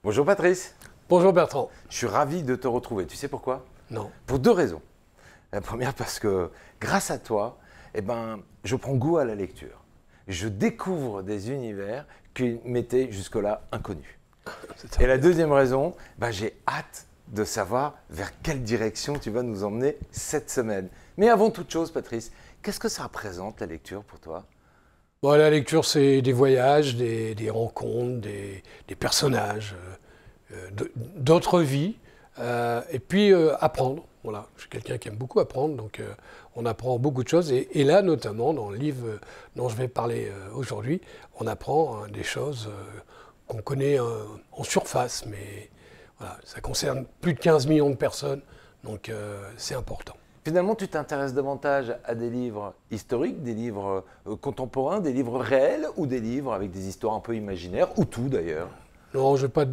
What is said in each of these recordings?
Bonjour Patrice. Bonjour Bertrand. Je suis ravi de te retrouver. Tu sais pourquoi? Non. Pour deux raisons. La première parce que grâce à toi, je prends goût à la lecture. Je découvre des univers qui m'étaient jusque-là inconnus. Et la deuxième raison, j'ai hâte de savoir vers quelle direction tu vas nous emmener cette semaine. Mais avant toute chose, Patrice, qu'est-ce que ça représente la lecture pour toi? Bon, la lecture, c'est des voyages, des rencontres, des personnages, d'autres vies, et puis apprendre. Voilà. Je suis quelqu'un qui aime beaucoup apprendre, donc on apprend beaucoup de choses. Et là, notamment, dans le livre dont je vais parler aujourd'hui, on apprend des choses qu'on connaît en surface, mais voilà, ça concerne plus de 15 millions de personnes, donc c'est important. Finalement, tu t'intéresses davantage à des livres historiques, des livres contemporains, des livres réels ou des livres avec des histoires un peu imaginaires, ou tout d'ailleurs? Non, j'ai pas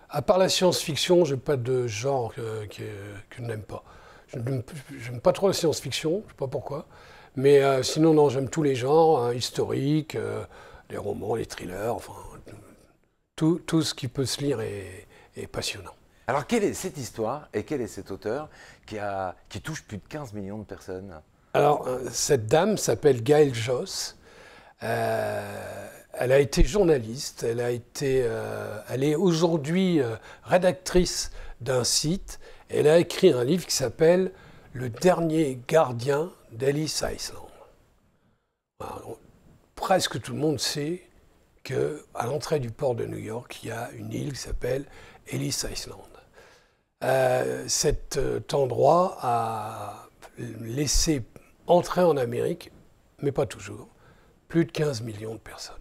à part la science-fiction, je n'ai pas de genre que je n'aime pas. Je n'aime pas trop la science-fiction, je ne sais pas pourquoi. Mais sinon, non, j'aime tous les genres, hein, historiques, les romans, les thrillers, enfin, tout ce qui peut se lire est passionnant. Alors, quelle est cette histoire et quel est cet auteur qui touche plus de 15 millions de personnes? Alors, cette dame s'appelle Gail Joss. Elle a été journaliste, elle est aujourd'hui rédactrice d'un site. Elle a écrit un livre qui s'appelle « Le dernier gardien d'Ellis Island ». Presque tout le monde sait qu'à l'entrée du port de New York, il y a une île qui s'appelle Ellis Island. Cet endroit a laissé entrer en Amérique, mais pas toujours, plus de 15 millions de personnes.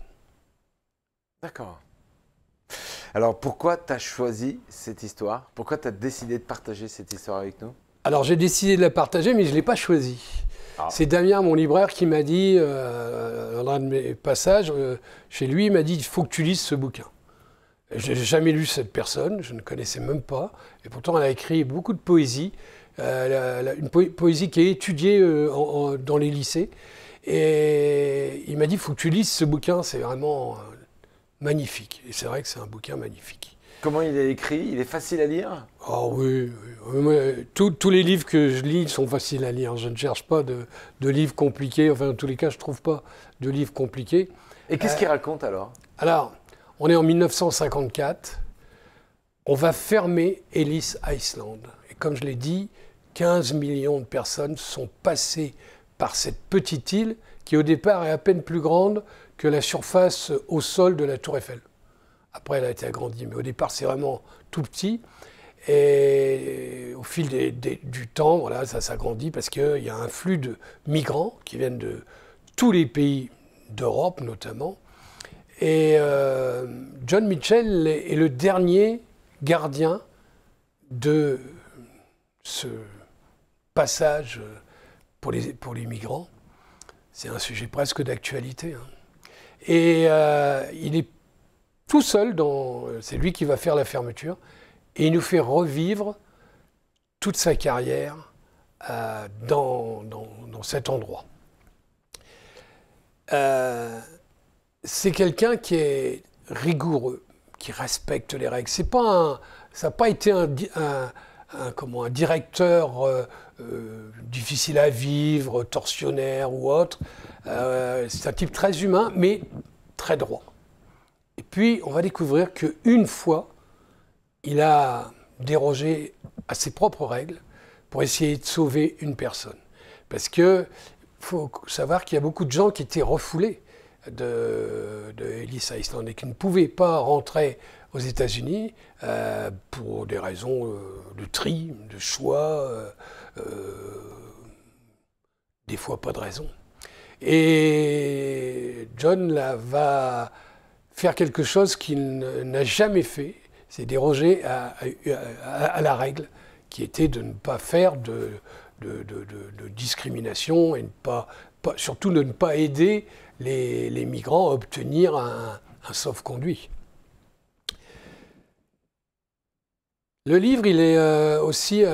D'accord. Alors pourquoi tu as choisi cette histoire? Pourquoi tu as décidé de partager cette histoire avec nous? Alors j'ai décidé de la partager, mais je ne l'ai pas choisie. Ah. C'est Damien, mon libraire, qui m'a dit, dans un de mes passages, chez lui, il m'a dit « il faut que tu lises ce bouquin ». Je n'ai jamais lu cette personne, je ne connaissais même pas, et pourtant elle a écrit beaucoup de poésie, une poésie qui est étudiée dans les lycées. Et il m'a dit « il faut que tu lises ce bouquin, c'est vraiment magnifique ». Et c'est vrai que c'est un bouquin magnifique. Comment il est écrit? Il est facile à lire? Oh oui, oui. Tous les livres que je lis sont faciles à lire. Je ne cherche pas de livres compliqués, enfin dans tous les cas je ne trouve pas de livres compliqués. Et qu'est-ce qu'il raconte alors? Alors, on est en 1954, on va fermer Ellis Island. Et comme je l'ai dit, 15 millions de personnes sont passées par cette petite île qui au départ est à peine plus grande que la surface au sol de la Tour Eiffel. Après, elle a été agrandie, mais au départ, c'est vraiment tout petit. Et au fil du temps, voilà, ça s'agrandit parce qu'il y a un flux de migrants qui viennent de tous les pays d'Europe notamment. Et John Mitchell est le dernier gardien de ce passage pour les migrants. C'est un sujet presque d'actualité. Hein. Et il est tout seul, c'est lui qui va faire la fermeture, et il nous fait revivre toute sa carrière dans cet endroit. C'est quelqu'un qui est rigoureux, qui respecte les règles. Ça n'a pas été un directeur difficile à vivre, tortionnaire ou autre. C'est un type très humain, mais très droit. Et puis, on va découvrir qu'une fois, il a dérogé à ses propres règles pour essayer de sauver une personne. Parce qu'il faut savoir qu'il y a beaucoup de gens qui étaient refoulés de Ellis Island et qui ne pouvaient pas rentrer aux États-Unis pour des raisons de tri, de choix, des fois pas de raison. Et John va faire quelque chose qu'il n'a jamais fait, c'est déroger à la règle qui était de ne pas faire de discrimination et surtout de ne pas aider les migrants à obtenir un sauf-conduit. Le livre, il est aussi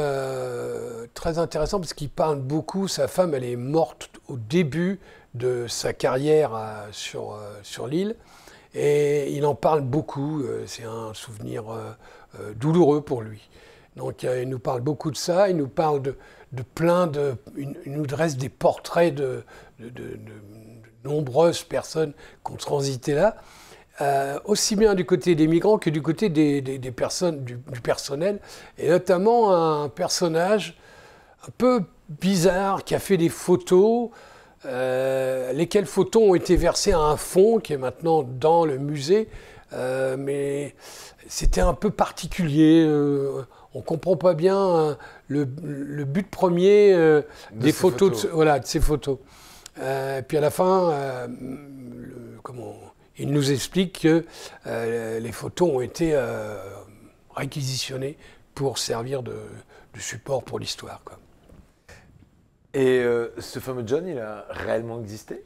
très intéressant parce qu'il parle beaucoup. Sa femme, elle est morte au début de sa carrière sur l'île. Et il en parle beaucoup. C'est un souvenir douloureux pour lui. Donc il nous parle beaucoup de ça. Il nous parle de plein de... Il nous dresse des portraits de nombreuses personnes qui ont transité là. Aussi bien du côté des migrants que du côté des personnes, du personnel, et notamment un personnage un peu bizarre qui a fait des photos, lesquelles photos ont été versées à un fonds qui est maintenant dans le musée, mais c'était un peu particulier. On ne comprend pas bien le but premier des photos. De ces photos. Puis à la fin, il nous explique que les photos ont été réquisitionnées pour servir de support pour l'histoire. Et ce fameux John, il a réellement existé?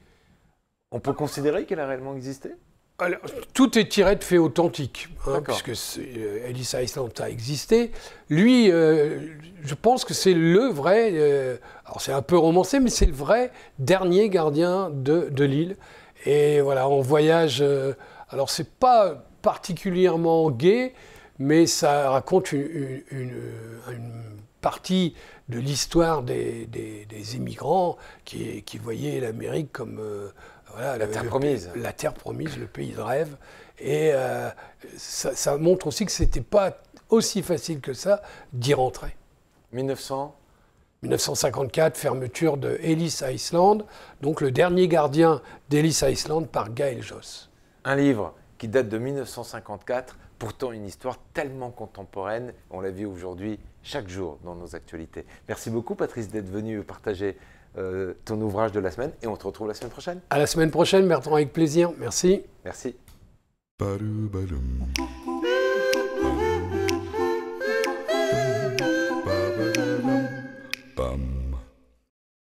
On peut considérer qu'il a réellement existé? Alors, tout est tiré de faits authentiques, puisque Ellis Island a existé. Lui, je pense que c'est le vrai, alors c'est un peu romancé, mais c'est le vrai dernier gardien de l'île. Et voilà, on voyage, alors c'est pas particulièrement gai, mais ça raconte une partie de l'histoire des immigrants qui voyaient l'Amérique comme la terre promise. La terre promise, le pays de rêve. Et ça montre aussi que c'était pas aussi facile que ça d'y rentrer. 1954, fermeture de Ellis Island, donc le dernier gardien d'Ellis Island par Gaël Josse. Un livre qui date de 1954, pourtant une histoire tellement contemporaine, on la vit aujourd'hui chaque jour dans nos actualités. Merci beaucoup Patrice d'être venu partager ton ouvrage de la semaine et on te retrouve la semaine prochaine. À la semaine prochaine Bertrand, avec plaisir, merci. Merci.